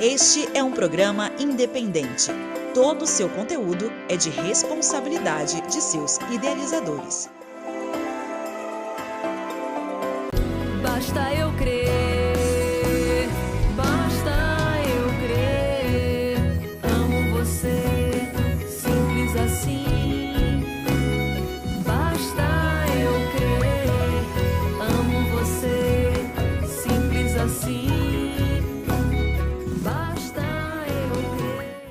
Este é um programa independente. Todo o seu conteúdo é de responsabilidade de seus idealizadores. Basta eu crer, basta eu crer. Amo você, simples assim. Basta eu crer, amo você, simples assim. Basta eu crer.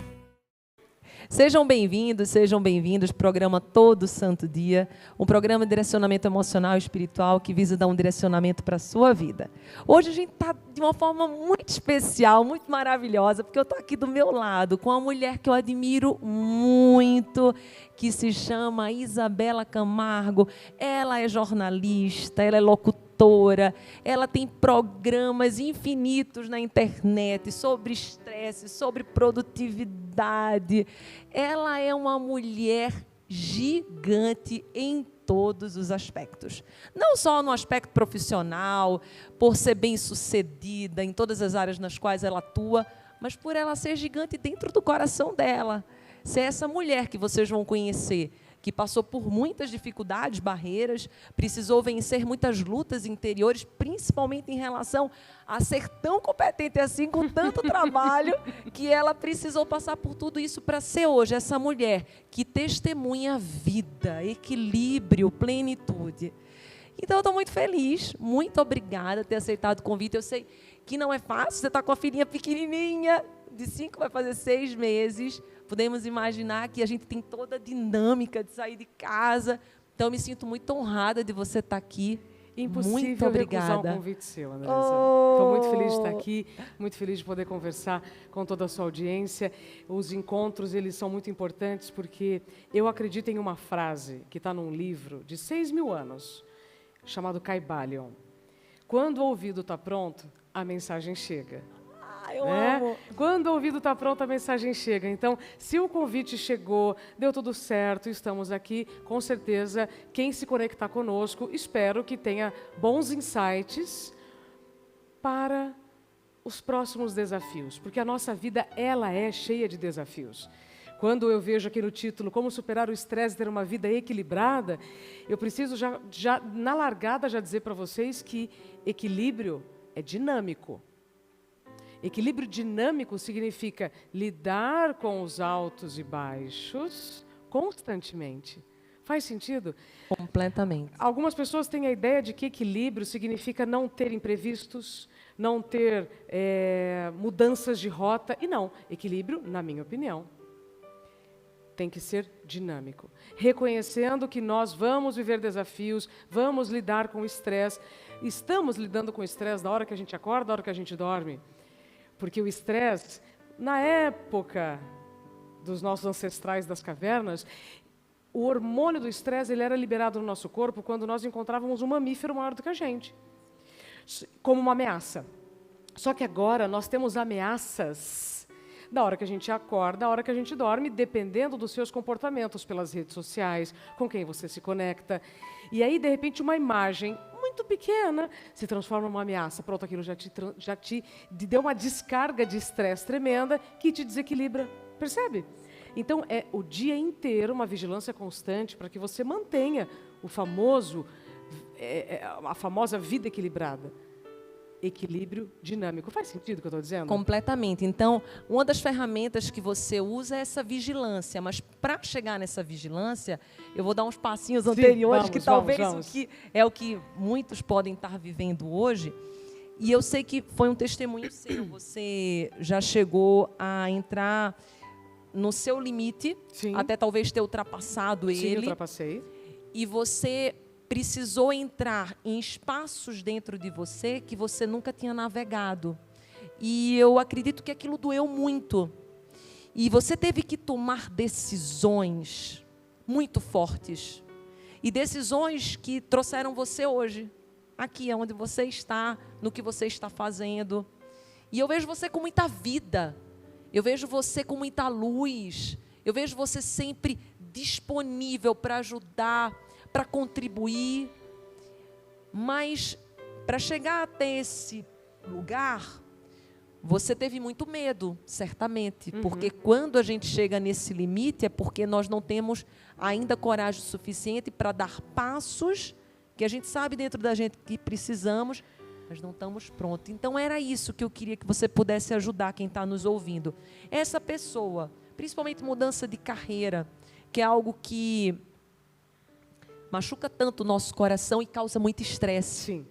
Sejam bem-vindos, programa Todo Santo Dia, um programa de direcionamento emocional e espiritual que visa dar um direcionamento para a sua vida. Hoje a gente está de uma forma muito especial, muito maravilhosa, porque eu estou aqui do meu lado com uma mulher que eu admiro muito, que se chama Isabela Camargo. Ela é jornalista, ela é locutora, ela tem programas infinitos na internet sobre estresse, sobre produtividade. Ela é uma mulher gigante em todos os aspectos. Não só no aspecto profissional, por ser bem-sucedida em todas as áreas nas quais ela atua, mas por ela ser gigante dentro do coração dela. Ser essa mulher que vocês vão conhecer, que passou por muitas dificuldades, barreiras, precisou vencer muitas lutas interiores, principalmente em relação a ser tão competente assim, com tanto trabalho, que ela precisou passar por tudo isso para ser hoje essa mulher que testemunha vida, equilíbrio, plenitude. Então, eu estou muito feliz, muito obrigada por ter aceitado o convite. Eu sei que não é fácil, você está com a filhinha pequenininha, de 5 vai fazer 6 meses. Podemos imaginar que a gente tem toda a dinâmica de sair de casa. Então, eu me sinto muito honrada de você estar aqui. Impossível muito obrigada. recusar um convite seu, Andressa. Estou muito feliz de estar aqui, muito feliz de poder conversar com toda a sua audiência. Os encontros, eles são muito importantes porque eu acredito em uma frase que está num livro de 6.000 anos, chamado Kybalion. Quando o ouvido está pronto, a mensagem chega. Eu amo. Quando o ouvido está pronto, a mensagem chega. Então, se o convite chegou, deu tudo certo, estamos aqui, com certeza, quem se conectar conosco, espero que tenha bons insights para os próximos desafios, porque a nossa vida, ela é cheia de desafios. Quando eu vejo aqui no título, como superar o estresse e ter uma vida equilibrada, eu preciso já na largada, já dizer para vocês que equilíbrio é dinâmico. Equilíbrio dinâmico significa lidar com os altos e baixos constantemente. Faz sentido? Completamente. Algumas pessoas têm a ideia de que equilíbrio significa não ter imprevistos, não ter mudanças de rota. E não, equilíbrio, na minha opinião, tem que ser dinâmico. Reconhecendo que nós vamos viver desafios, vamos lidar com o estresse. Estamos lidando com o estresse da hora que a gente acorda, da hora que a gente dorme. Porque o estresse, na época dos nossos ancestrais das cavernas, o hormônio do estresse ele era liberado no nosso corpo quando nós encontrávamos um mamífero maior do que a gente, como uma ameaça. Só que agora nós temos ameaças da hora que a gente acorda, da hora que a gente dorme, dependendo dos seus comportamentos pelas redes sociais, com quem você se conecta. E aí, de repente, uma imagem muito pequena se transforma numa ameaça. Pronto, aquilo já te deu uma descarga de estresse tremenda que te desequilibra. Percebe? Então, é o dia inteiro uma vigilância constante para que você mantenha a famosa vida equilibrada. Equilíbrio dinâmico. Faz sentido o que eu estou dizendo? Completamente. Então, uma das ferramentas que você usa é essa vigilância, mas para chegar nessa vigilância, eu vou dar uns passinhos anteriores, que talvez é o que muitos podem estar vivendo hoje. E eu sei que foi um testemunho seu. Você já chegou a entrar no seu limite, Sim. Até talvez ter ultrapassado ele. Sim, ultrapassei. E você precisou entrar em espaços dentro de você que você nunca tinha navegado. E eu acredito que aquilo doeu muito. E você teve que tomar decisões muito fortes. E decisões que trouxeram você hoje, aqui onde você está, no que você está fazendo. E eu vejo você com muita vida. Eu vejo você com muita luz. Eu vejo você sempre disponível para ajudar, para contribuir, mas para chegar até esse lugar, Você teve muito medo, certamente, porque quando a gente chega nesse limite é porque nós não temos ainda coragem suficiente para dar passos que a gente sabe dentro da gente que precisamos, mas não estamos prontos. Então, era isso que eu queria que você pudesse ajudar quem está nos ouvindo. Essa pessoa, principalmente mudança de carreira, que é algo que machuca tanto o nosso coração e causa muito estresse. Sim.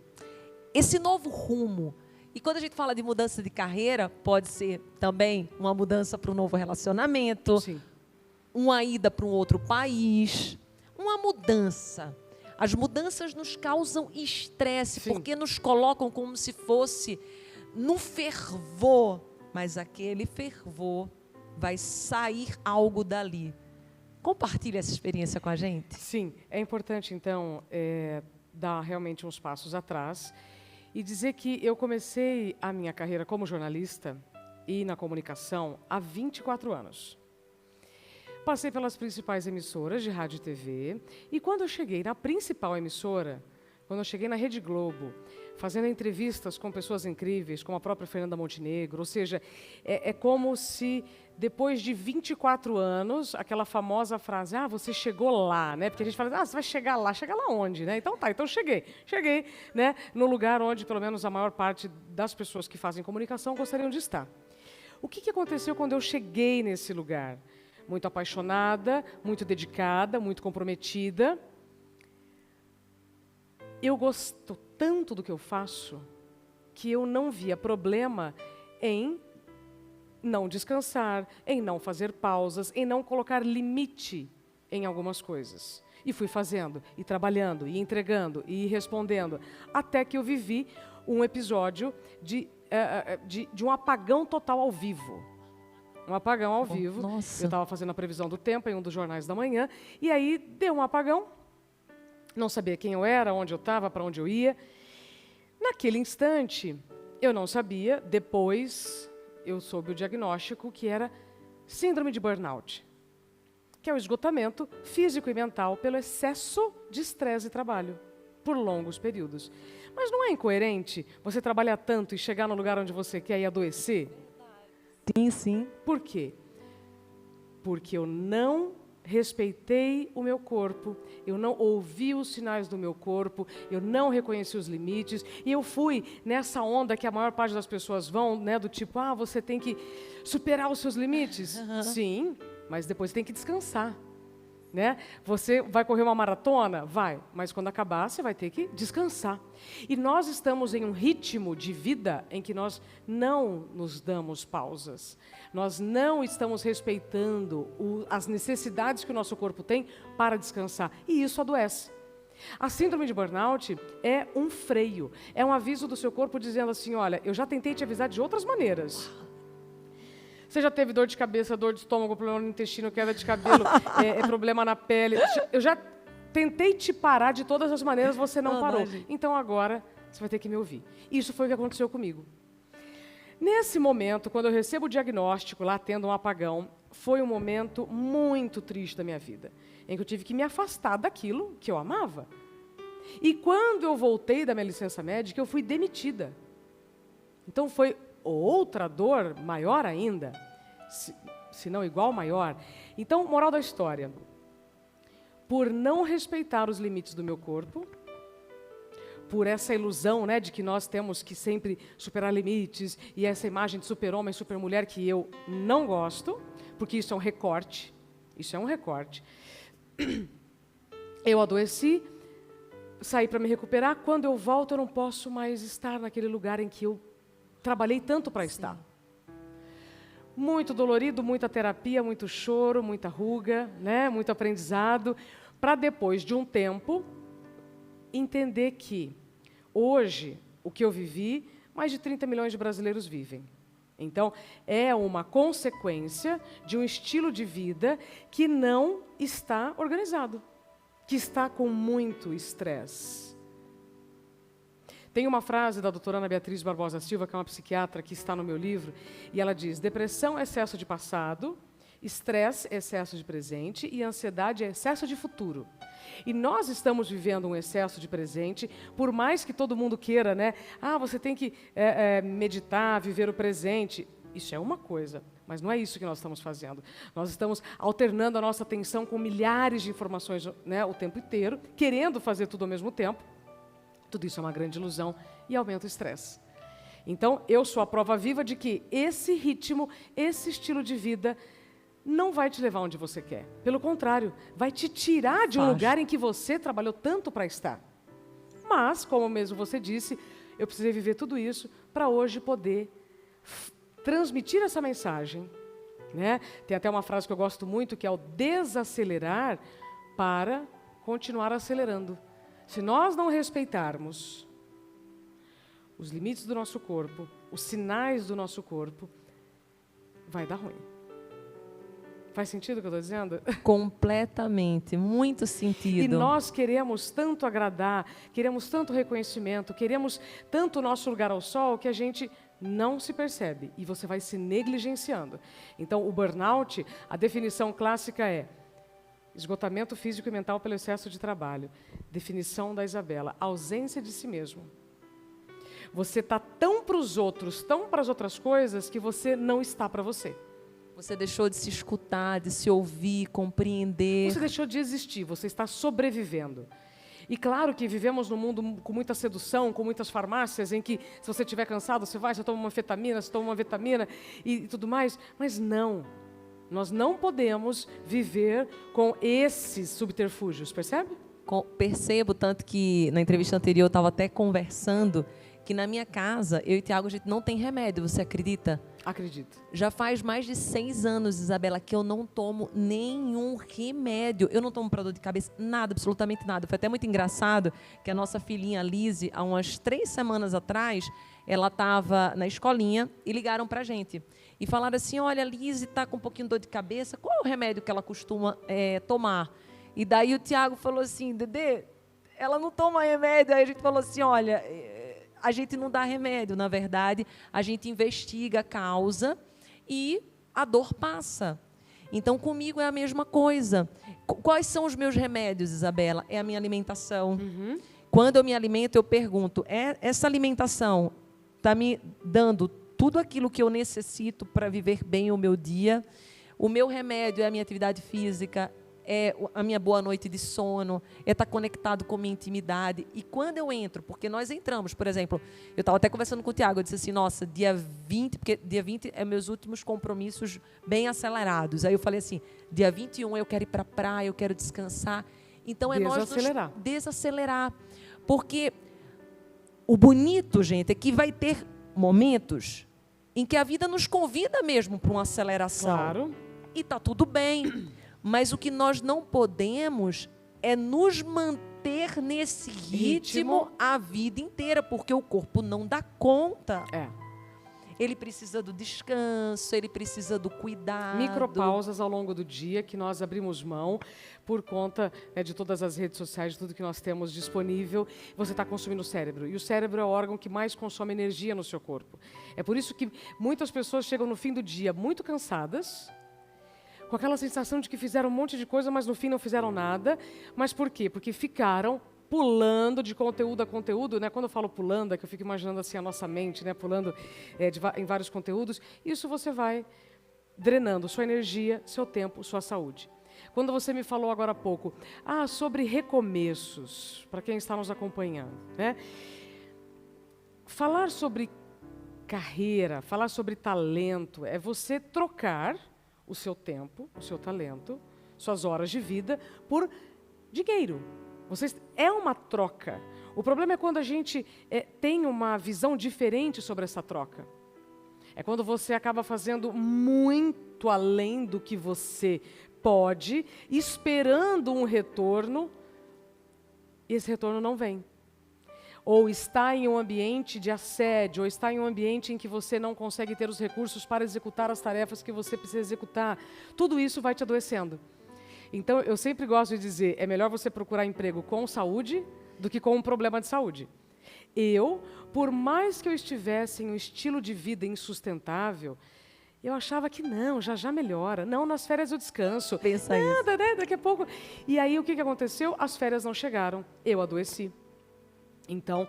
Esse novo rumo. E quando a gente fala de mudança de carreira, pode ser também uma mudança para um novo relacionamento, Sim. uma ida para um outro país, uma mudança. As mudanças nos causam estresse, Sim. porque nos colocam como se fosse num fervor, mas aquele fervor vai sair algo dali. Compartilhe essa experiência com a gente. Sim, é importante, então, dar realmente uns passos atrás e dizer que eu comecei a minha carreira como jornalista e na comunicação há 24 anos. Passei pelas principais emissoras de rádio e TV e quando eu cheguei na principal emissora, quando eu cheguei na Rede Globo, fazendo entrevistas com pessoas incríveis, como a própria Fernanda Montenegro, ou seja, é como se depois de 24 anos, aquela famosa frase, você chegou lá, né? Porque a gente fala, você vai chegar lá onde, né? Então cheguei, né? No lugar onde, pelo menos, a maior parte das pessoas que fazem comunicação gostariam de estar. O que aconteceu quando eu cheguei nesse lugar? Muito apaixonada, muito dedicada, muito comprometida. Eu gosto tanto do que eu faço que eu não via problema em não descansar, em não fazer pausas, em não colocar limite em algumas coisas. E fui fazendo, e trabalhando, e entregando, e respondendo, até que eu vivi um episódio de um apagão total ao vivo. Um apagão ao vivo. Nossa. Eu estava fazendo a previsão do tempo em um dos jornais da manhã, e aí deu um apagão. Não sabia quem eu era, onde eu estava, para onde eu ia. Naquele instante, eu não sabia. Depois, eu soube o diagnóstico, que era síndrome de burnout, que é o esgotamento físico e mental pelo excesso de estresse e trabalho, por longos períodos. Mas não é incoerente você trabalhar tanto e chegar no lugar onde você quer e adoecer? Sim, sim. Por quê? Porque eu não respeitei o meu corpo, eu não ouvi os sinais do meu corpo, eu não reconheci os limites, e eu fui nessa onda que a maior parte das pessoas vão, né, do tipo, você tem que superar os seus limites. Sim, mas depois tem que descansar. Né? Você vai correr uma maratona? Vai, mas quando acabar, você vai ter que descansar. E nós estamos em um ritmo de vida em que nós não nos damos pausas. Nós não estamos respeitando as necessidades que o nosso corpo tem para descansar. E isso adoece. A síndrome de burnout é um freio, é um aviso do seu corpo dizendo assim, olha, eu já tentei te avisar de outras maneiras. Você já teve dor de cabeça, dor de estômago, problema no intestino, queda de cabelo, problema na pele. Eu já tentei te parar de todas as maneiras, você não parou. Então agora você vai ter que me ouvir. Isso foi o que aconteceu comigo. Nesse momento, quando eu recebo o diagnóstico, lá tendo um apagão, foi um momento muito triste da minha vida, em que eu tive que me afastar daquilo que eu amava. E quando eu voltei da minha licença médica, eu fui demitida. Então foi outra dor maior ainda, se não igual, maior. Então, moral da história, por não respeitar os limites do meu corpo, por essa ilusão, né, de que nós temos que sempre superar limites, e essa imagem de super-homem, super-mulher que eu não gosto, porque isso é um recorte, eu adoeci, saí para me recuperar, quando eu volto eu não posso mais estar naquele lugar em que eu trabalhei tanto para estar. Muito dolorido, muita terapia, muito choro, muita ruga, né? Muito aprendizado, para depois de um tempo entender que hoje o que eu vivi, mais de 30 milhões de brasileiros vivem. Então, é uma consequência de um estilo de vida que não está organizado, que está com muito estresse. Tem uma frase da doutora Ana Beatriz Barbosa Silva, que é uma psiquiatra que está no meu livro, e ela diz, depressão é excesso de passado, Estresse é excesso de presente e ansiedade é excesso de futuro. E nós estamos vivendo um excesso de presente, por mais que todo mundo queira, né? Ah, você tem que meditar, viver o presente. Isso é uma coisa, mas não é isso que nós estamos fazendo. Nós estamos alternando a nossa atenção com milhares de informações, né, o tempo inteiro, querendo fazer tudo ao mesmo tempo. Tudo isso é uma grande ilusão e aumenta o estresse. Então, eu sou a prova viva de que esse ritmo, esse estilo de vida não vai te levar onde você quer. Pelo contrário, vai te tirar de um lugar em que você trabalhou tanto para estar. Mas, como mesmo você disse, eu precisei viver tudo isso para hoje poder transmitir essa mensagem, né? Tem até uma frase que eu gosto muito, que é o desacelerar para continuar acelerando. Se nós não respeitarmos os limites do nosso corpo, os sinais do nosso corpo, vai dar ruim. Faz sentido o que eu estou dizendo? Completamente, muito sentido. E nós queremos tanto agradar, queremos tanto reconhecimento, queremos tanto o nosso lugar ao sol, que a gente não se percebe e você vai se negligenciando. Então, o burnout, a definição clássica é esgotamento físico e mental pelo excesso de trabalho. Definição da Isabela, ausência de si mesmo. Você está tão para os outros, tão para as outras coisas, que você não está para você. Você deixou de se escutar, de se ouvir, compreender. Você deixou de existir, você está sobrevivendo. E claro que vivemos num mundo com muita sedução, com muitas farmácias, em que se você estiver cansado, você vai, você toma uma anfetamina, você toma uma vitamina e tudo mais. Mas não, nós não podemos viver com esses subterfúgios, percebe? Percebo, tanto que na entrevista anterior eu estava até conversando, que na minha casa, eu e Tiago, a gente não tem remédio, você acredita? Acredito. Já faz mais de 6 anos, Isabela, que eu não tomo nenhum remédio. Eu não tomo para dor de cabeça, nada, absolutamente nada. Foi até muito engraçado que a nossa filhinha Lise, há umas 3 semanas atrás, ela estava na escolinha e ligaram para a gente. E falaram assim, olha, a Lise está com um pouquinho de dor de cabeça, qual é o remédio que ela costuma tomar? E daí o Tiago falou assim, Dedê, ela não toma remédio. Aí a gente falou assim, olha... A gente não dá remédio, na verdade, a gente investiga a causa e a dor passa. Então, comigo é a mesma coisa. Quais são os meus remédios, Isabela? É a minha alimentação. Uhum. Quando eu me alimento, eu pergunto, essa alimentação está me dando tudo aquilo que eu necessito para viver bem o meu dia? O meu remédio é a minha atividade física, é a minha boa noite de sono, é estar conectado com a minha intimidade. E quando eu entro, porque nós entramos, por exemplo, eu estava até conversando com o Tiago, eu disse assim, nossa, dia 20, porque dia 20 é meus últimos compromissos bem acelerados. Aí eu falei assim, dia 21 eu quero ir para a praia, eu quero descansar. Então é nós desacelerar. Porque o bonito, gente, é que vai ter momentos em que a vida nos convida mesmo para uma aceleração. Claro. E está tudo bem. Mas o que nós não podemos é nos manter nesse ritmo a vida inteira, porque o corpo não dá conta. Ele precisa do descanso, ele precisa do cuidado. Micropausas ao longo do dia que nós abrimos mão por conta, né, de todas as redes sociais, de tudo que nós temos disponível. Você está consumindo o cérebro. E o cérebro é o órgão que mais consome energia no seu corpo. É por isso que muitas pessoas chegam no fim do dia muito cansadas, com aquela sensação de que fizeram um monte de coisa, mas no fim não fizeram nada. Mas por quê? Porque ficaram pulando de conteúdo a conteúdo, né? Quando eu falo pulando, é que eu fico imaginando assim a nossa mente, né? Pulando em vários conteúdos. Isso você vai drenando sua energia, seu tempo, sua saúde. Quando você me falou agora há pouco, sobre recomeços, para quem está nos acompanhando, né? Falar sobre carreira, falar sobre talento, é você trocar o seu tempo, o seu talento, suas horas de vida por dinheiro. É uma troca. O problema é quando a gente tem uma visão diferente sobre essa troca. É quando você acaba fazendo muito além do que você pode, esperando um retorno, e esse retorno não vem. Ou está em um ambiente de assédio, ou está em um ambiente em que você não consegue ter os recursos para executar as tarefas que você precisa executar. Tudo isso vai te adoecendo. Então, eu sempre gosto de dizer, é melhor você procurar emprego com saúde do que com um problema de saúde. Por mais que eu estivesse em um estilo de vida insustentável, Eu achava que não, já melhora. Não, nas férias eu descanso. Pensa isso. Nada, né? Daqui a pouco. E aí o que aconteceu? As férias não chegaram. Eu adoeci. Então,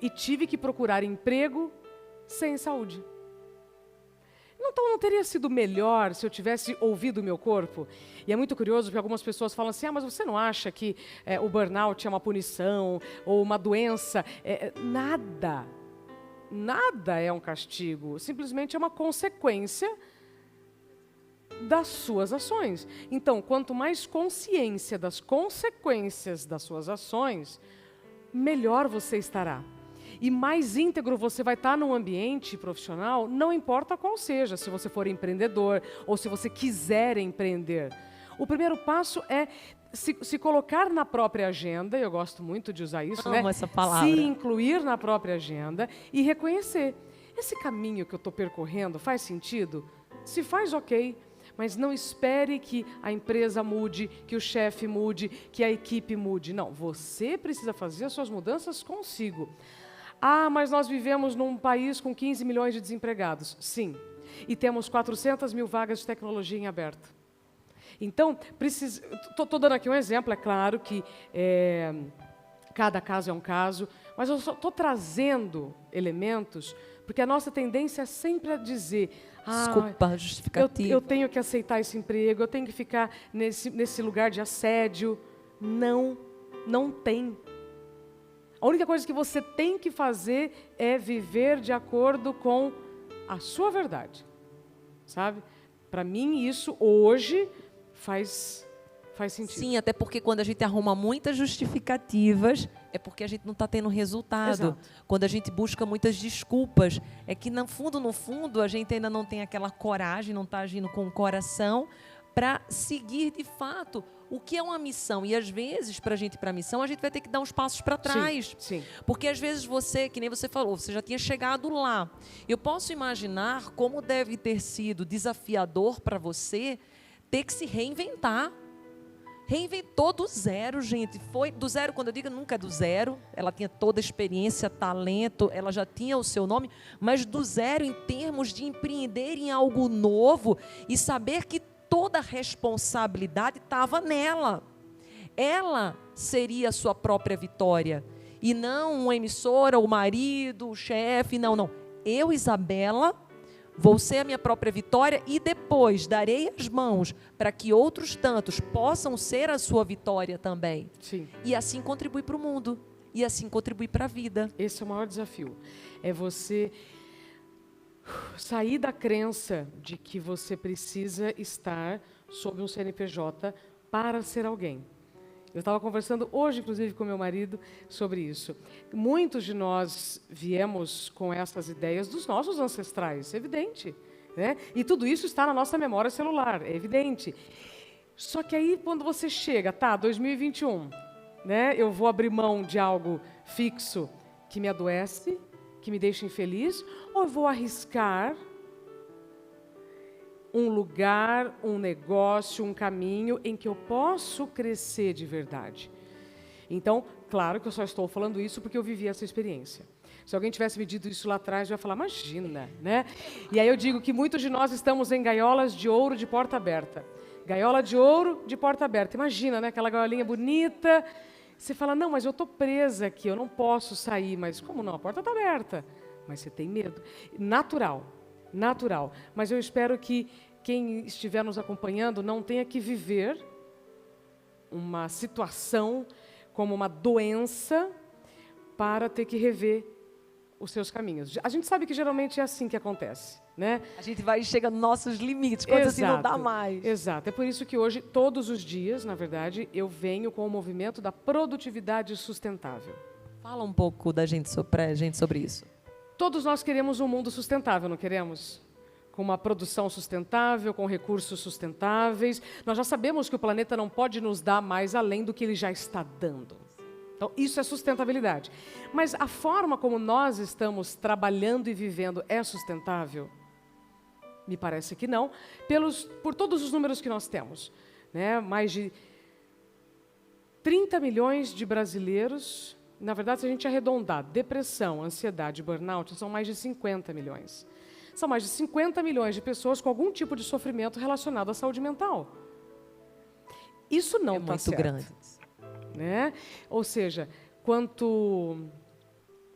e tive que procurar emprego sem saúde. Então não teria sido melhor se eu tivesse ouvido o meu corpo? E é muito curioso porque algumas pessoas falam assim, mas você não acha que o burnout é uma punição ou uma doença? Nada. Nada é um castigo. Simplesmente é uma consequência das suas ações. Então, quanto mais consciência das consequências das suas ações, melhor você estará. E mais íntegro você vai estar num ambiente profissional, não importa qual seja, se você for empreendedor ou se você quiser empreender. O primeiro passo é se colocar na própria agenda, eu gosto muito de usar isso, Amo essa palavra. Se incluir na própria agenda e reconhecer. Esse caminho que eu estou percorrendo faz sentido? Se faz, ok. Mas não espere que a empresa mude, que o chefe mude, que a equipe mude. Não, você precisa fazer as suas mudanças consigo. Mas nós vivemos num país com 15 milhões de desempregados. Sim. E temos 400 mil vagas de tecnologia em aberto. Então, estou dando aqui um exemplo, é claro que cada caso é um caso, mas eu só estou trazendo elementos, porque a nossa tendência é sempre a dizer, desculpa, justificativa. Eu tenho que aceitar esse emprego, eu tenho que ficar nesse lugar de assédio. Não tem. A única coisa que você tem que fazer é viver de acordo com a sua verdade, sabe? Para mim, isso hoje faz sentido. Sim, até porque quando a gente arruma muitas justificativas, é porque a gente não está tendo resultado. Exato. Quando a gente busca muitas desculpas, é que no fundo, a gente ainda não tem aquela coragem, não está agindo com o coração para seguir de fato o que é uma missão. E às vezes, para a gente ir para a missão, a gente vai ter que dar uns passos para trás. Sim. Porque às vezes você, que nem você falou, você já tinha chegado lá. Eu posso imaginar como deve ter sido desafiador para você ter que se reinventar. Reinventou do zero, gente. Foi do zero, quando eu digo nunca é do zero. Ela tinha toda a experiência, talento, ela já tinha o seu nome, mas do zero em termos de empreender em algo novo e saber que toda a responsabilidade estava nela. Ela seria a sua própria vitória. E não uma emissora, o marido, o chefe, não. Eu, Isabela, vou ser a minha própria vitória e depois darei as mãos para que outros tantos possam ser a sua vitória também. Sim. E assim contribuir para o mundo. E assim contribuir para a vida. Esse é o maior desafio. É você sair da crença de que você precisa estar sob um CNPJ para ser alguém. Eu estava conversando hoje, inclusive, com meu marido sobre isso. Muitos de nós viemos com essas ideias dos nossos ancestrais, é evidente, né? E tudo isso está na nossa memória celular, é evidente. Só que aí, quando você chega, 2021, né? Eu vou abrir mão de algo fixo que me adoece, que me deixa infeliz, ou eu vou arriscar um lugar, um negócio, um caminho em que eu posso crescer de verdade. Então, claro que eu só estou falando isso porque eu vivi essa experiência. Se alguém tivesse me dito isso lá atrás, eu ia falar, imagina, né? E aí eu digo que muitos de nós estamos em gaiolas de ouro de porta aberta. Gaiola de ouro de porta aberta. Imagina, né? Aquela gaiolinha bonita. Você fala, não, mas eu estou presa aqui, eu não posso sair. Mas como não? A porta está aberta. Mas você tem medo. Natural. Mas eu espero que quem estiver nos acompanhando não tenha que viver uma situação como uma doença para ter que rever os seus caminhos. A gente sabe que geralmente é assim que acontece, né? A gente chega nos nossos limites, quando assim não dá mais. Exato. É por isso que hoje, todos os dias, na verdade, eu venho com o movimento da produtividade sustentável. Fala um pouco pra gente sobre isso. Todos nós queremos um mundo sustentável, não queremos? Com uma produção sustentável, com recursos sustentáveis. Nós já sabemos que o planeta não pode nos dar mais além do que ele já está dando. Então, isso é sustentabilidade. Mas a forma como nós estamos trabalhando e vivendo é sustentável? Me parece que não, por todos os números que nós temos, né? Mais de 30 milhões de brasileiros, na verdade, se a gente arredondar, depressão, ansiedade, burnout, são mais de 50 milhões. são mais de 50 milhões de pessoas com algum tipo de sofrimento relacionado à saúde mental. Isso não está muito certo. grande. Né? Ou seja, quanto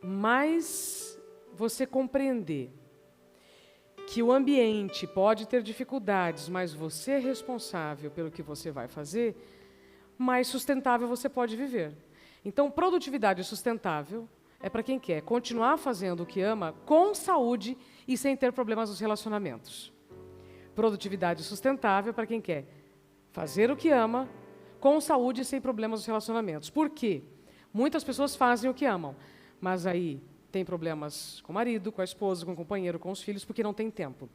mais você compreender que o ambiente pode ter dificuldades, mas você é responsável pelo que você vai fazer, mais sustentável você pode viver. Então, produtividade sustentável é para quem quer continuar fazendo o que ama com saúde e sem ter problemas nos relacionamentos. Produtividade sustentável é para quem quer fazer o que ama com saúde e sem problemas nos relacionamentos. Por quê? Muitas pessoas fazem o que amam, mas aí tem problemas com o marido, com a esposa, com o companheiro, com os filhos, porque não tem tempo.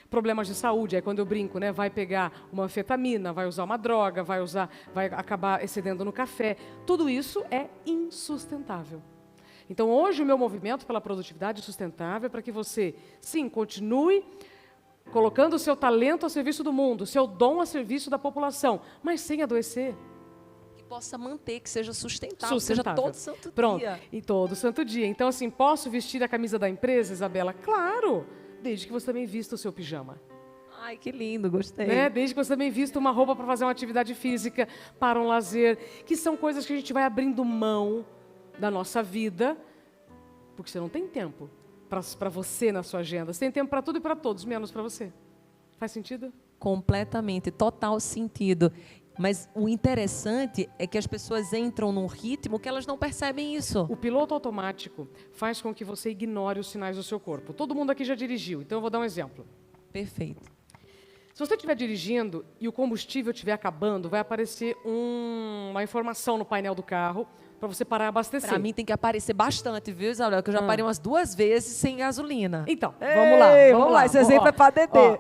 Problemas de saúde, aí quando eu brinco, né, vai pegar uma anfetamina, vai usar uma droga, vai acabar excedendo no café. Tudo isso é insustentável. Então, hoje, o meu movimento pela produtividade sustentável é para que você, sim, continue colocando o seu talento a serviço do mundo, o seu dom a serviço da população, mas sem adoecer. Que possa manter, que seja sustentável, seja Sustentável. todo santo Pronto, dia. e todo santo dia. Então, assim, posso vestir a camisa da empresa, Isabela? Claro, desde que você também vista o seu pijama. Ai, que lindo, gostei. Né? Desde que você também vista uma roupa para fazer uma atividade física, para um lazer, que são coisas que a gente vai abrindo mão da nossa vida, porque você não tem tempo para você na sua agenda. Você tem tempo para tudo e para todos, menos para você. Faz sentido? Completamente, total sentido. Mas o interessante é que as pessoas entram num ritmo que elas não percebem isso. O piloto automático faz com que você ignore os sinais do seu corpo. Todo mundo aqui já dirigiu, então eu vou dar um exemplo. Perfeito. Se você estiver dirigindo e o combustível estiver acabando, vai aparecer uma informação no painel do carro para você parar e abastecer. Pra mim tem que aparecer bastante, viu, Isabel? Que eu já parei umas 2 vezes sem gasolina. Então, Ei, vamos lá. Esse exemplo é pra Dedê.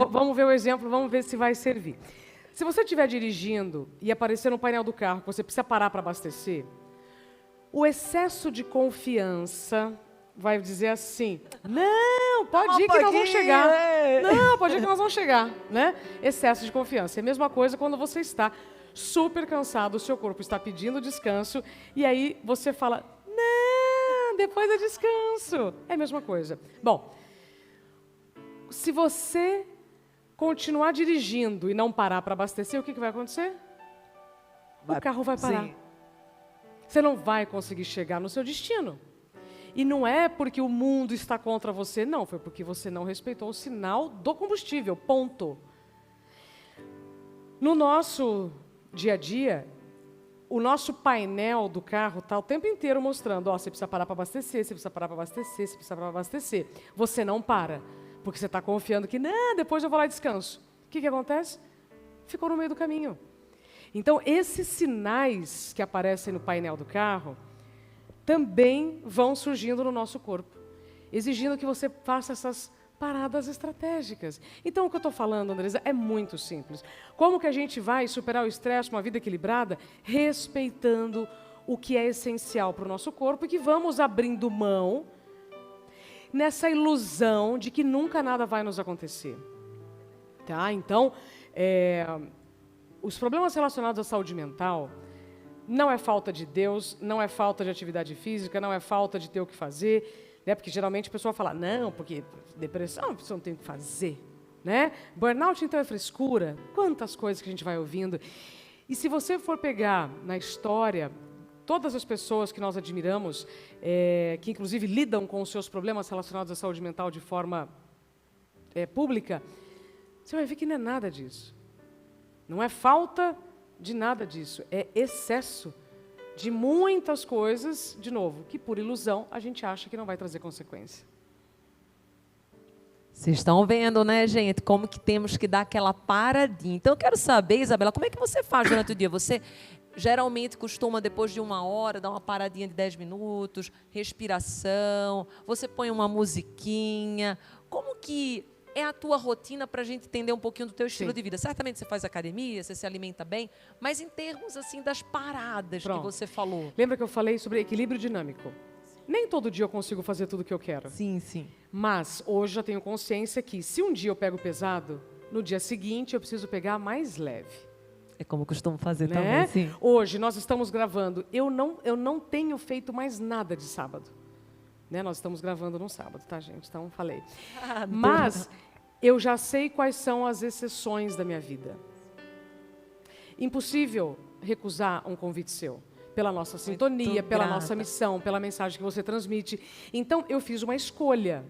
Vamos ver o exemplo, vamos ver se vai servir. Se você estiver dirigindo e aparecer no painel do carro que você precisa parar para abastecer, o excesso de confiança vai dizer assim: não, pode ir que nós vamos chegar. Não, pode ir que nós vamos chegar. Né? Excesso de confiança. É a mesma coisa quando você está super cansado, o seu corpo está pedindo descanso, e aí você fala: não, depois eu descanso. É a mesma coisa. Bom, se você continuar dirigindo e não parar para abastecer, o que vai acontecer? O carro vai parar. Sim. Você não vai conseguir chegar no seu destino. E não é porque o mundo está contra você, não. Foi porque você não respeitou o sinal do combustível, ponto. No nosso dia a dia, o nosso painel do carro está o tempo inteiro mostrando: ó, você precisa parar para abastecer, você precisa parar para abastecer, você precisa parar para abastecer. Você não para, porque você está confiando que, não, depois eu vou lá e descanso. O que acontece? Ficou no meio do caminho. Então, esses sinais que aparecem no painel do carro também vão surgindo no nosso corpo, exigindo que você faça essas paradas estratégicas. Então, o que eu estou falando, Andresa, é muito simples. Como que a gente vai superar o estresse, uma vida equilibrada? Respeitando o que é essencial para o nosso corpo e que vamos abrindo mão nessa ilusão de que nunca nada vai nos acontecer. Tá? Então, os problemas relacionados à saúde mental não é falta de Deus, não é falta de atividade física, não é falta de ter o que fazer, né? Porque geralmente a pessoa fala: não, porque depressão a pessoa não tem o que fazer, né? Burnout então é frescura. Quantas coisas que a gente vai ouvindo. E se você for pegar na história todas as pessoas que nós admiramos, que inclusive lidam com os seus problemas relacionados à saúde mental de forma pública, você vai ver que não é nada disso. Não é falta de nada disso, é excesso de muitas coisas, de novo, que por ilusão a gente acha que não vai trazer consequência. Vocês estão vendo, né, gente, como que temos que dar aquela paradinha. Então, eu quero saber, Isabela, como é que você faz durante o dia? Você geralmente costuma, depois de 1 hora, dar uma paradinha de 10 minutos, respiração, você põe uma musiquinha. Como que é a tua rotina para a gente entender um pouquinho do teu estilo de vida? Certamente você faz academia, você se alimenta bem, mas em termos assim das paradas que você falou. Lembra que eu falei sobre equilíbrio dinâmico? Nem todo dia eu consigo fazer tudo o que eu quero. Sim, sim. Mas hoje já tenho consciência que se um dia eu pego pesado, no dia seguinte eu preciso pegar mais leve. É como eu costumo fazer Né? também, sim. Hoje nós estamos gravando. Eu não tenho feito mais nada de sábado. Né? Nós estamos gravando num sábado, tá, gente? Então, falei. Ah, Mas eu já sei quais são as exceções da minha vida. Impossível recusar um convite seu. Pela nossa sintonia, pela grata. nossa missão, pela mensagem que você transmite. Então, eu fiz uma escolha.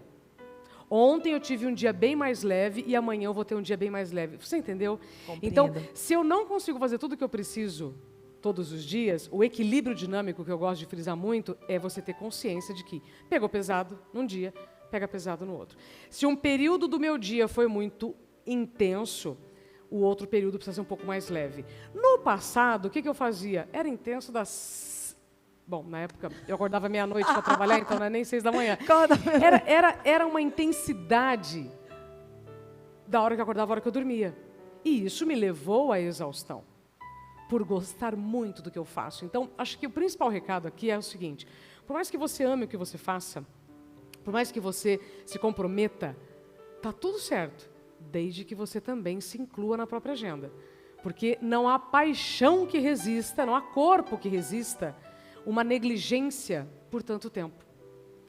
Ontem eu tive um dia bem mais leve e amanhã eu vou ter um dia bem mais leve. Você entendeu? Compreendo. Então, se eu não consigo fazer tudo o que eu preciso todos os dias, o equilíbrio dinâmico que eu gosto de frisar muito é você ter consciência de que pegou pesado num dia, pega pesado no outro. Se um período do meu dia foi muito intenso, o outro período precisa ser um pouco mais leve. No passado, o que eu fazia? Era intenso das... Bom, na época eu acordava meia-noite para trabalhar, então não é nem 6 da manhã. Era uma intensidade da hora que eu acordava, da hora que eu dormia. E isso me levou à exaustão, por gostar muito do que eu faço. Então, acho que o principal recado aqui é o seguinte: por mais que você ame o que você faça, por mais que você se comprometa, tá tudo certo, desde que você também se inclua na própria agenda. Porque não há paixão que resista, não há corpo que resista uma negligência por tanto tempo.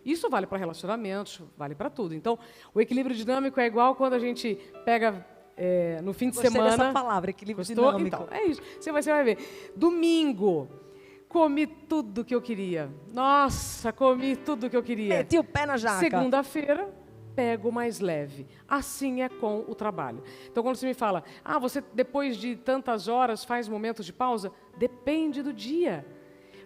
Isso vale para relacionamentos, vale para tudo. Então, o equilíbrio dinâmico é igual quando a gente pega no fim de Gostei semana... dessa palavra, equilíbrio Gostou? dinâmico. Então, é isso. Você vai ver. Domingo, comi tudo que eu queria. Nossa, comi tudo que eu queria. Meti o pé na jaca. Segunda-feira, pego mais leve. Assim é com o trabalho. Então, quando você me fala, você depois de tantas horas faz momentos de pausa, depende do dia.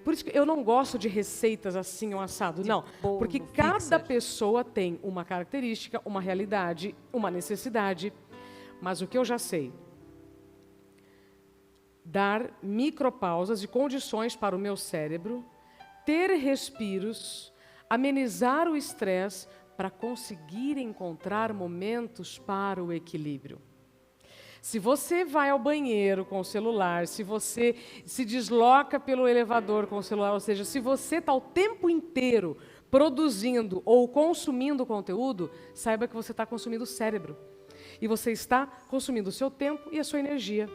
Por isso que eu não gosto de receitas assim, um assado. Não, bolo, porque cada fixas. pessoa tem uma característica, uma realidade, uma necessidade. Mas o que eu já sei, dar micropausas e condições para o meu cérebro, ter respiros, amenizar o estresse para conseguir encontrar momentos para o equilíbrio. Se você vai ao banheiro com o celular, se você se desloca pelo elevador com o celular, ou seja, se você está o tempo inteiro produzindo ou consumindo conteúdo, saiba que você está consumindo o cérebro. E você está consumindo o seu tempo e a sua energia.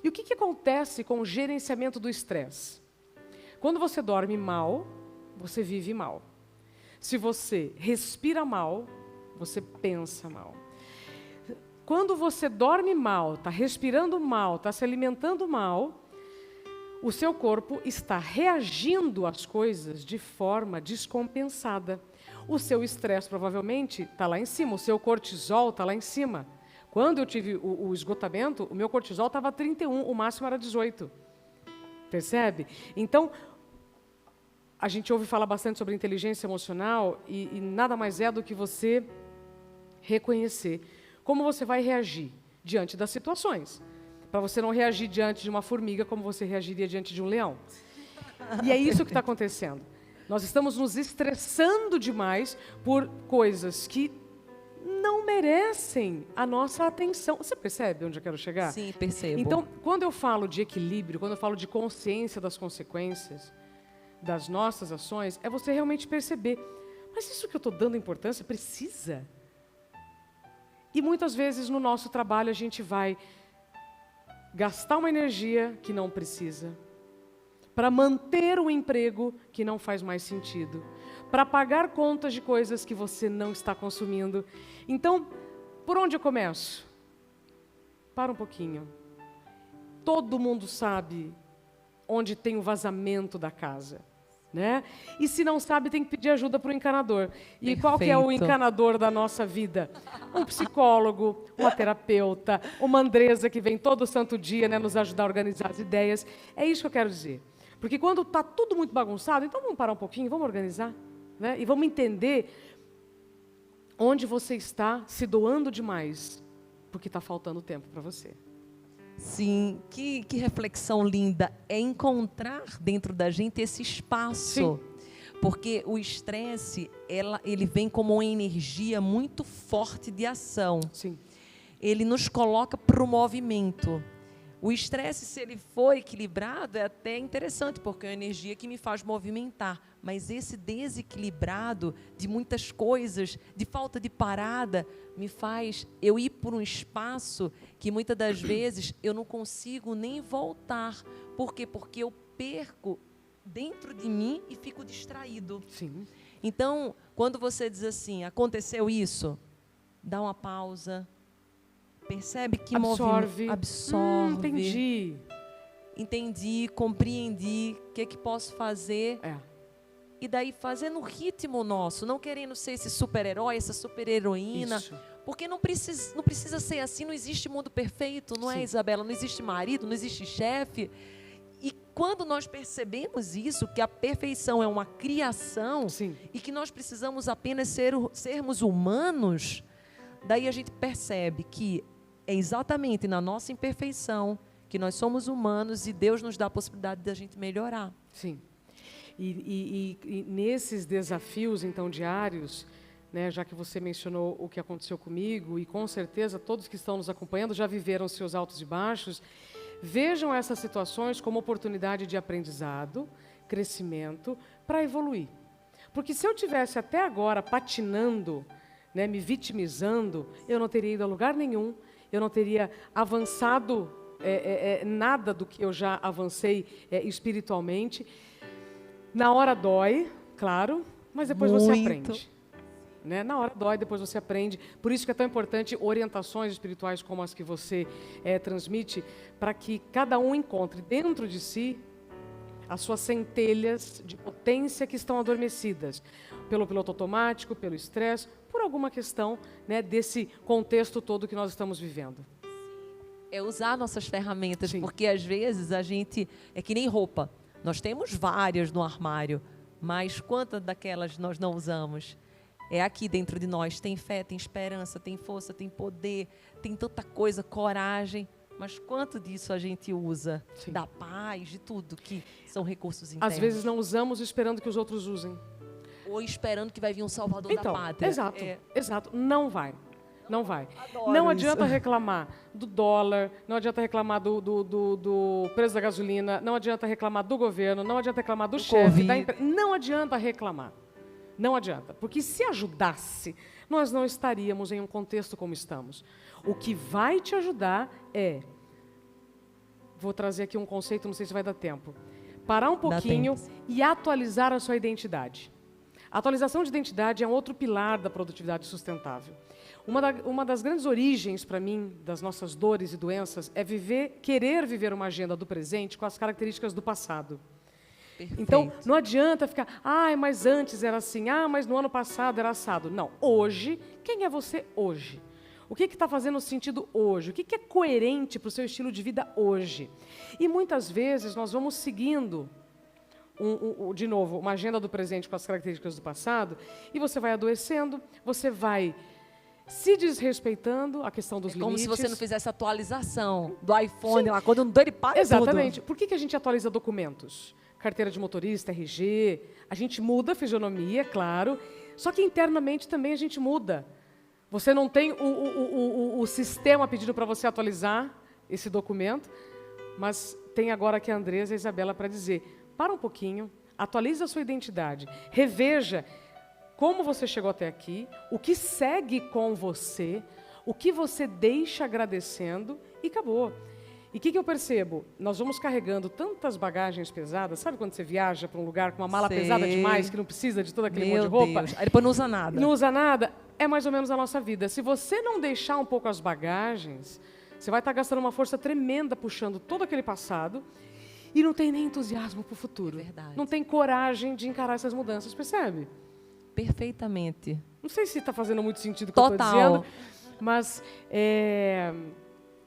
E o que acontece com o gerenciamento do estresse? Quando você dorme mal, você vive mal. Se você respira mal, você pensa mal. Quando você dorme mal, está respirando mal, está se alimentando mal, o seu corpo está reagindo às coisas de forma descompensada. O seu estresse provavelmente está lá em cima, o seu cortisol está lá em cima. Quando eu tive o esgotamento, o meu cortisol estava 31, o máximo era 18. Percebe? Então, a gente ouve falar bastante sobre inteligência emocional e nada mais é do que você reconhecer como você vai reagir diante das situações. Para você não reagir diante de uma formiga como você reagiria diante de um leão. E é isso que está acontecendo. Nós estamos nos estressando demais por coisas que não merecem a nossa atenção. Você percebe onde eu quero chegar? Sim, percebo. Então, quando eu falo de equilíbrio, quando eu falo de consciência das consequências das nossas ações, é você realmente perceber, mas isso que eu estou dando importância precisa? E muitas vezes no nosso trabalho a gente vai gastar uma energia que não precisa, para manter um emprego que não faz mais sentido, para pagar contas de coisas que você não está consumindo. Então, por onde eu começo? Para um pouquinho. Todo mundo sabe onde tem o vazamento da casa, né? E se não sabe, tem que pedir ajuda para o encanador. E Perfeito. qual que é o encanador da nossa vida? Um psicólogo, uma terapeuta, uma Andresa que vem todo santo dia, né, nos ajudar a organizar as ideias. É isso que eu quero dizer. Porque quando está tudo muito bagunçado, então vamos parar um pouquinho, vamos organizar, né? E vamos entender onde você está se doando demais, porque está faltando tempo para você. Sim, que reflexão linda. É encontrar dentro da gente esse espaço. Sim. Porque o estresse, ele vem como uma energia muito forte de ação. Sim. Ele nos coloca para o movimento. O estresse, se ele for equilibrado, é até interessante, porque é uma energia que me faz movimentar. Mas esse desequilibrado de muitas coisas, de falta de parada, me faz eu ir por um espaço que muitas das vezes eu não consigo nem voltar. Por quê? Porque eu perco dentro de mim e fico distraído. Sim. Então, quando você diz assim, aconteceu isso, dá uma pausa, percebe que Absorve. absorve. Entendi. Entendi, compreendi, o que posso fazer? É. E daí fazer no ritmo nosso, não querendo ser esse super-herói, essa super-heroína. Isso. Porque não precisa ser assim, não existe mundo perfeito, não é, Sim. Isabela? Não existe marido, não existe chefe. E quando nós percebemos isso, que a perfeição é uma criação, Sim. e que nós precisamos apenas sermos humanos, daí a gente percebe que é exatamente na nossa imperfeição que nós somos humanos e Deus nos dá a possibilidade de a gente melhorar. Sim. E nesses desafios, então, diários, né, já que você mencionou o que aconteceu comigo, e com certeza todos que estão nos acompanhando já viveram seus altos e baixos, vejam essas situações como oportunidade de aprendizado, crescimento, para evoluir. Porque se eu tivesse até agora patinando, né, me vitimizando, eu não teria ido a lugar nenhum, eu não teria avançado nada do que eu já avancei espiritualmente. Na hora dói, claro, mas depois você Muito. aprende. Né? Na hora dói, depois você aprende. Por isso que é tão importante orientações espirituais como as que você transmite, para que cada um encontre dentro de si as suas centelhas de potência que estão adormecidas pelo piloto automático, pelo estresse, por alguma questão, né, desse contexto todo que nós estamos vivendo. É usar nossas ferramentas, Sim. porque às vezes a gente é que nem roupa. Nós temos várias no armário, mas quantas daquelas nós não usamos? É aqui dentro de nós. Tem fé, tem esperança, tem força, tem poder, tem tanta coisa, coragem. Mas quanto disso a gente usa? Sim. Da paz, de tudo, que são recursos internos. Às vezes não usamos esperando que os outros usem. Ou esperando que vai vir um salvador Então, da pátria. exato, É, exato. Não vai. Não vai. Adoro Não isso. adianta reclamar do dólar, não adianta reclamar do preço da gasolina, não adianta reclamar do governo, não adianta reclamar do chefe, da Covid. não adianta reclamar. Não adianta. Porque se ajudasse, nós não estaríamos em um contexto como estamos. O que vai te ajudar é... Vou trazer aqui um conceito, não sei se vai dar tempo. Parar um pouquinho e atualizar a sua identidade. A atualização de identidade é um outro pilar da produtividade sustentável. Uma das grandes origens, para mim, das nossas dores e doenças é querer viver uma agenda do presente com as características do passado. perfeito. Então, não adianta ficar, mas antes era assim, mas no ano passado era assado. Não, hoje, quem é você hoje? O que está fazendo sentido hoje? O que é coerente para o seu estilo de vida hoje? E muitas vezes nós vamos seguindo, de novo, uma agenda do presente com as características do passado, e você vai adoecendo, você vai se desrespeitando, a questão dos Como limites. se você não fizesse atualização do iPhone lá, quando não deu, ele para Exatamente. tudo. Por que a gente atualiza documentos? Carteira de motorista, RG, a gente muda a fisionomia, claro, só que internamente também a gente muda. Você não tem o sistema pedindo para você atualizar esse documento, mas tem agora aqui a Andresa e a Isabela para dizer, para um pouquinho, atualize a sua identidade, reveja como você chegou até aqui, o que segue com você, o que você deixa agradecendo e acabou. E o que eu percebo? Nós vamos carregando tantas bagagens pesadas, sabe quando você viaja para um lugar com uma mala Sei. pesada demais, que não precisa de todo aquele monte de Meu roupa? Deus. Aí depois não usa nada. Não usa nada? É mais ou menos a nossa vida. Se você não deixar um pouco as bagagens, você vai estar gastando uma força tremenda puxando todo aquele passado e não tem nem entusiasmo para o futuro. É verdade. Não tem coragem de encarar essas mudanças, percebe? Perfeitamente. Não sei se está fazendo muito sentido o que eu estou Total. dizendo, mas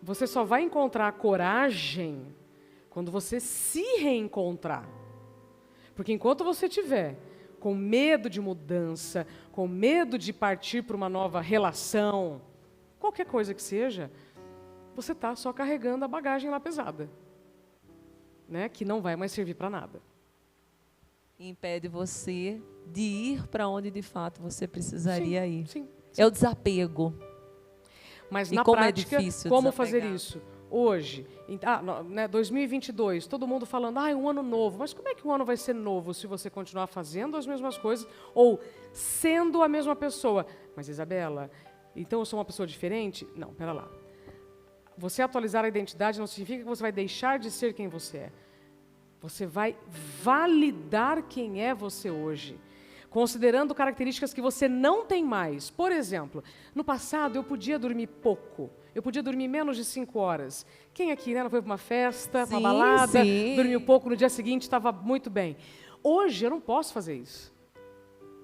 você só vai encontrar coragem quando você se reencontrar. Porque enquanto você tiver com medo de mudança, com medo de partir para uma nova relação, qualquer coisa que seja, você está só carregando a bagagem lá pesada, né? Que não vai mais servir para nada. Impede você de ir para onde de fato você precisaria ir. Sim. É o desapego. Mas E na como é prática, difícil como desapegar. fazer isso? Hoje, 2022, todo mundo falando, um ano novo. Mas como é que um ano vai ser novo se você continuar fazendo as mesmas coisas ou sendo a mesma pessoa? Mas, Isabela, então eu sou uma pessoa diferente? Não, pera lá. Você atualizar a identidade não significa que você vai deixar de ser quem você é. Você vai validar quem é você hoje. considerando características que você não tem mais. Por exemplo, no passado eu podia dormir pouco. Eu podia dormir menos de 5 horas. Quem aqui, né, não foi para uma festa, para uma Sim, balada, sim. dormiu pouco, no dia seguinte estava muito bem. Hoje eu não posso fazer isso.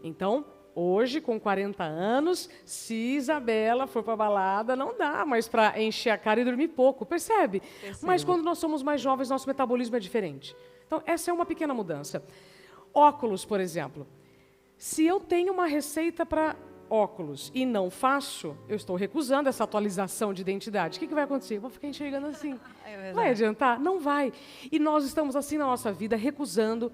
Então, hoje, com 40 anos, se Isabela for para a balada, não dá mais para encher a cara e dormir pouco, percebe? Mas quando nós somos mais jovens, nosso metabolismo é diferente. Então, essa é uma pequena mudança. Óculos, por exemplo. Se eu tenho uma receita para óculos e não faço, eu estou recusando essa atualização de identidade. O que vai acontecer? Eu vou ficar enxergando assim. Vai adiantar? Não vai. E nós estamos assim na nossa vida, recusando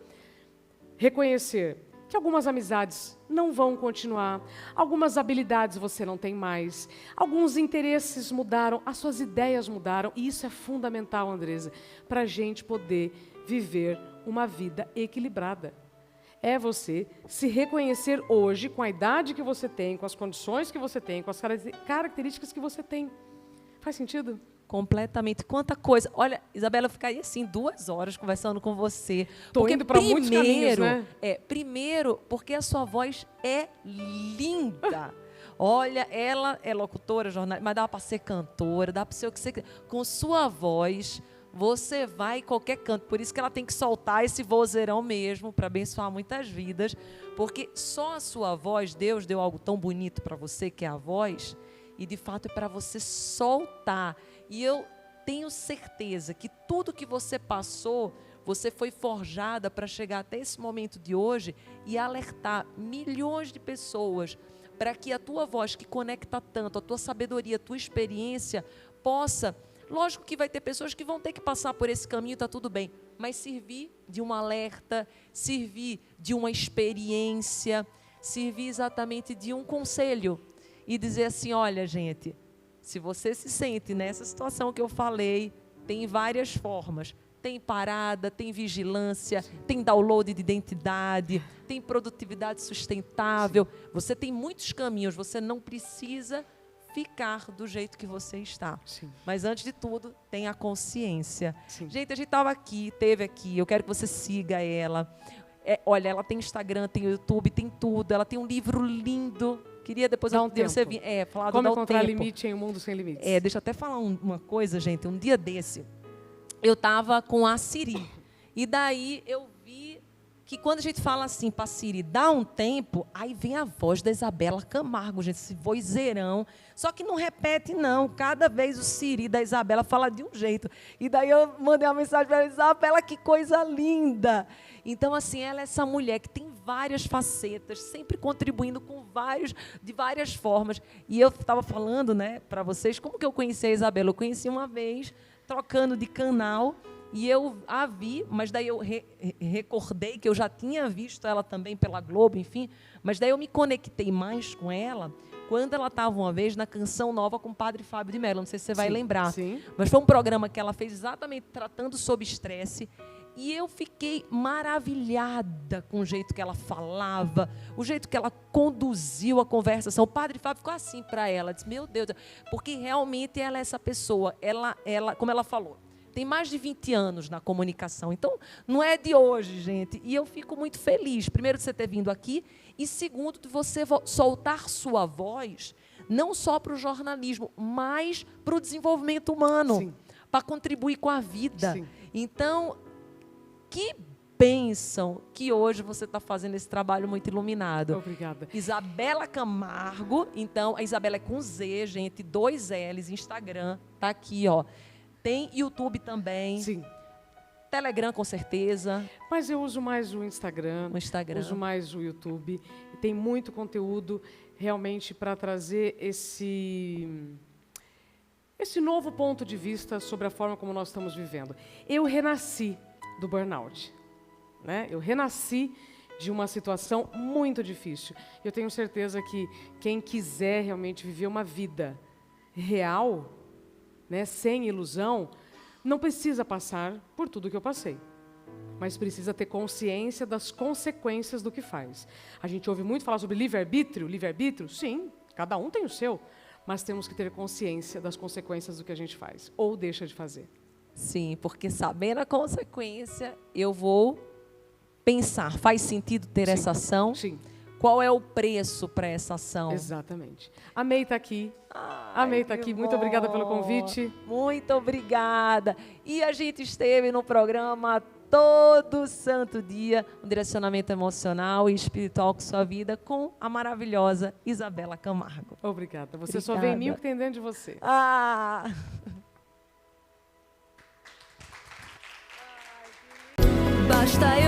reconhecer que algumas amizades não vão continuar, algumas habilidades você não tem mais, alguns interesses mudaram, as suas ideias mudaram, e isso é fundamental, Andresa, para a gente poder viver uma vida equilibrada. É você se reconhecer hoje com a idade que você tem, com as condições que você tem, com as características que você tem. Faz sentido? Completamente. Quanta coisa. Olha, Isabela, eu ficaria assim 2 horas conversando com você. Tô indo para muitos caminhos, né? Primeiro, porque a sua voz é linda. Olha, ela é locutora, jornalista, mas dá para ser cantora, dá para ser o que você quiser. Com sua voz, você vai em qualquer canto. Por isso que ela tem que soltar esse vozeirão mesmo, para abençoar muitas vidas. Porque só a sua voz, Deus deu algo tão bonito para você, que é a voz, e de fato é para você soltar. E eu tenho certeza que tudo que você passou, você foi forjada para chegar até esse momento de hoje e alertar milhões de pessoas para que a tua voz, que conecta tanto, a tua sabedoria, a tua experiência, possa... Lógico que vai ter pessoas que vão ter que passar por esse caminho, está tudo bem, mas servir de um alerta, servir de uma experiência, servir exatamente de um conselho e dizer assim, olha, gente... Se você se sente nessa situação que eu falei, tem várias formas. Tem parada, tem vigilância, tem download de identidade, tem produtividade sustentável. Você tem muitos caminhos, você não precisa ficar do jeito que você está. Sim. Mas, antes de tudo, tem a consciência. Sim. Gente, a gente estava aqui, teve aqui, eu quero que você siga ela. Olha, ela tem Instagram, tem YouTube, tem tudo. Ela tem um livro lindo. Queria depois Dá um tempo. você vir. Falar Como do encontrar tempo. limite em um mundo sem limites. Deixa eu até falar uma coisa, gente. Um dia desse, eu estava com a Siri. E daí eu vi que quando a gente fala assim para a Siri, dá um tempo, aí vem a voz da Isabela Camargo, gente, esse vozeirão. Só que não repete, não. Cada vez o Siri da Isabela fala de um jeito. E daí eu mandei uma mensagem para ela, Isabela, que coisa linda. Então, assim, ela é essa mulher que tem várias facetas, sempre contribuindo de várias formas. E eu estava falando, né, para vocês, como que eu conheci a Isabela? Eu conheci uma vez, trocando de canal, e eu a vi, mas daí eu recordei que eu já tinha visto ela também pela Globo, enfim, mas daí eu me conectei mais com ela quando ela estava uma vez na Canção Nova com o Padre Fábio de Mello, não sei se você vai lembrar. Sim. Mas foi um programa que ela fez exatamente tratando sobre estresse. E eu fiquei maravilhada com o jeito que ela falava, o jeito que ela conduziu a conversação. O Padre Fábio ficou assim para ela, disse, meu Deus, porque realmente ela é essa pessoa, ela, como ela falou, tem mais de 20 anos na comunicação, então não é de hoje, gente. E eu fico muito feliz, primeiro, de você ter vindo aqui, e segundo, de você soltar sua voz, não só para o jornalismo, mas para o desenvolvimento humano, para contribuir com a vida. Sim. Então, que bênção que hoje você está fazendo esse trabalho muito iluminado. Obrigada. Isabela Camargo, então, a Isabela é com Z, gente, 2 L's, Instagram, tá aqui, ó. Tem YouTube também. Sim. Telegram, com certeza. Mas eu uso mais o Instagram. Uso mais o YouTube. E tem muito conteúdo realmente para trazer esse novo ponto de vista sobre a forma como nós estamos vivendo. Eu renasci do burnout, né? Eu renasci de uma situação muito difícil. Eu tenho certeza que quem quiser realmente viver uma vida real, né, sem ilusão, não precisa passar por tudo que eu passei, mas precisa ter consciência das consequências do que faz. A gente ouve muito falar sobre livre-arbítrio. Livre-arbítrio? Sim, cada um tem o seu, mas temos que ter consciência das consequências do que a gente faz ou deixa de fazer. Sim, porque sabendo a consequência, eu vou pensar, faz sentido ter essa ação? Sim. Qual é o preço para essa ação? Exatamente. A May está aqui. Ai, A May está que aqui. Muito obrigada pelo bom. convite. Muito obrigada. E a gente esteve no programa todo santo dia, um direcionamento emocional e espiritual com sua vida, com a maravilhosa Isabela Camargo. Obrigada. Você só vê em mim o Obrigada. que tem dentro de você. Ah! Basta eu